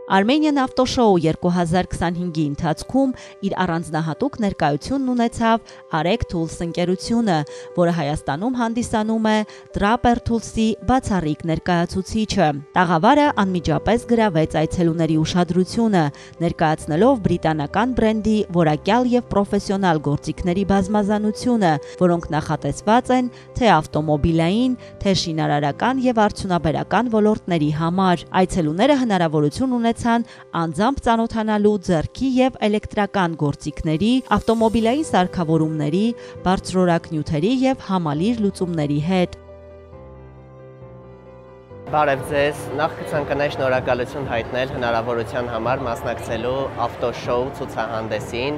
Armenian Auto Show 2025-ի ընթացքում իր առանձնահատուկ ներկայությունն ունեցավ Arek Tools ընկերությունը, որը Հայաստանում հանդիսանում է Draper Tools-ի բացառիկ ներկայացուցիչը։ Տաղավարը անմիջապես գրավեց այցելուների ուշադրությունը, ներկայացնելով բրիտանական բրենդի որակյալ եւ պրոֆեսիոնալ գործիքների բազմազանությունը, որոնք նախատեսված են թե ավտոմոբիլային, թե շինարարական եւ արդյունաբերական ոլորտների համար։ Այցելուները հնարավորություն ունեցան անձամբ ծանոթանալու ձեռքի եւ էլեկտրական գործիքների, ավտոմոբիլային սարքավորումների, բարձրորակ նյութերի եւ համալիր լուծումների հետ։ Բարև ձեզ, նախ կցանկանայի շնորհակալություն հայտնել հնարավորության համար մասնակցելու Auto Show ցուցահանդեսին։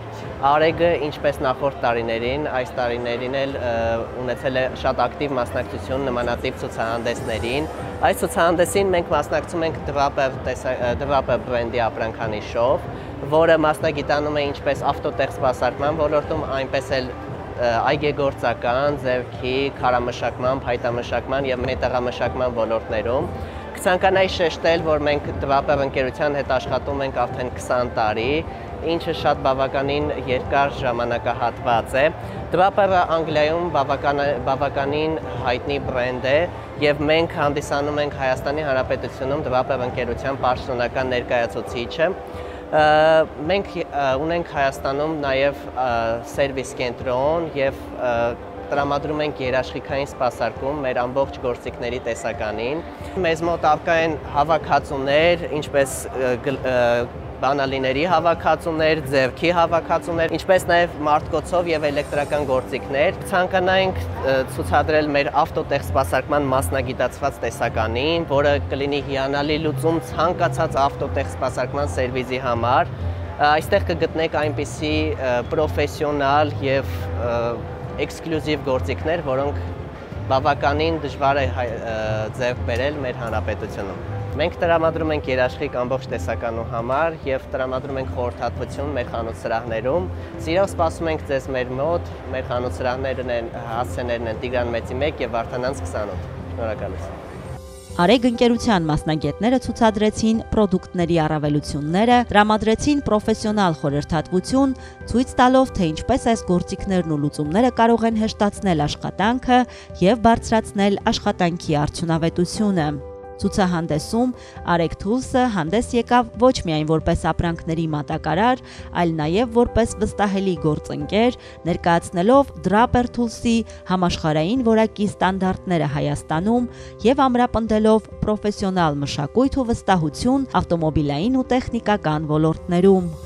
Արեգը, ինչպես նախորդ տարիներին, այս տարիներին էլ ունեցել է շատ ակտիվ մասնակցություն նմանատիպ ցուցահանդեսներին։ Այս ցուցահանդեսին մենք մասնակցում ենք Draper բրենդի ապրանքանիշով, որը մասնագիտանում է ինչպես ավտոտեխսպասարկման ոլորտում, այնպես էլ այգեգործական, ձեռքի, քարամշակման, փայտամշակման եւ մետաղամշակման ոլորտներում։ Կցանկանայի շեշտել, որ մենք Draper ընկերության հետ աշխատում ենք արդեն 20 տարի, ինչը շատ բավականին երկար ժամանակահատված է։ Draper-ը Անգլիայում բավականին հայտնի բրենդ է եւ մենք հանդիսանում ենք Հայաստանի Հանրապետությունում Draper ընկերության պաշտոնական ներկայացուցիչը։ Մենք ունենք Հայաստանում նաև սերվիս կենտրոն եւ տրամադրում ենք երաշխիքային սպասարկում մեր ամբողջ գործիքների տեսականին։ Մեզ մոտ առկա են հավաքածուներ, ինչպես բանալիների հավաքածուներ, ձեռքի հավաքածուներ, ինչպես նաև մարտկոցով եւ էլեկտրական գործիքներ։ Ցանկանայինք ցուցադրել մեր ավտոտեխսպասարկման մասնագիտացված տեսականին, որը կլինի հիանալի լուծում ցանկացած ավտոտեխսպասարկման սերվիզի համար։ Այստեղ կգտնեք այնպիսի պրոֆեսիոնալ եւ էքսկլյուզիվ գործիքներ, որոնք բավականին դժվար է ձեռք բերել մեր հանրապետությունում։ Մենք տրամադրում ենք երաշխիք ամբողջ տեսականու համար եւ տրամադրում ենք խորհրդատվություն մեր խանութ սրահներում։ Սիրով սպասում ենք ձեզ մեր մոտ, մեր խանութ սրահներն են հասցեներն են Տիգրան Մեծի 1 եւ Վարդանանց 28։ Շնորհակալություն։ Արեգ ընկերության մասնագետները ցուցադրեցին պրոդուկտների առավելությունները, տրամադրեցին պրոֆեսիոնալ խորհրդատվություն, ցույց տալով, թե ինչպես այս գործիքներն ու լուծումները կարող են հեշտացնել աշխատանքը եւ բարձրացնել աշխատանքի արդյունավետությունը։ Ցուցահանդեսում Arek Tools-ը հանդես եկավ ոչ միայն որպես ապրանքների մատակարար, այլ նաև որպես վստահելի գործընկեր, ներկայացնելով Draper Tools-ի համաշխարհային որակի ստանդարտները Հայաստանում եւ ամրապնդելով պրոֆեսիոնալ մշակույթ ու վստահություն ավտոմոբիլային ու տեխնիկական ոլորտներում։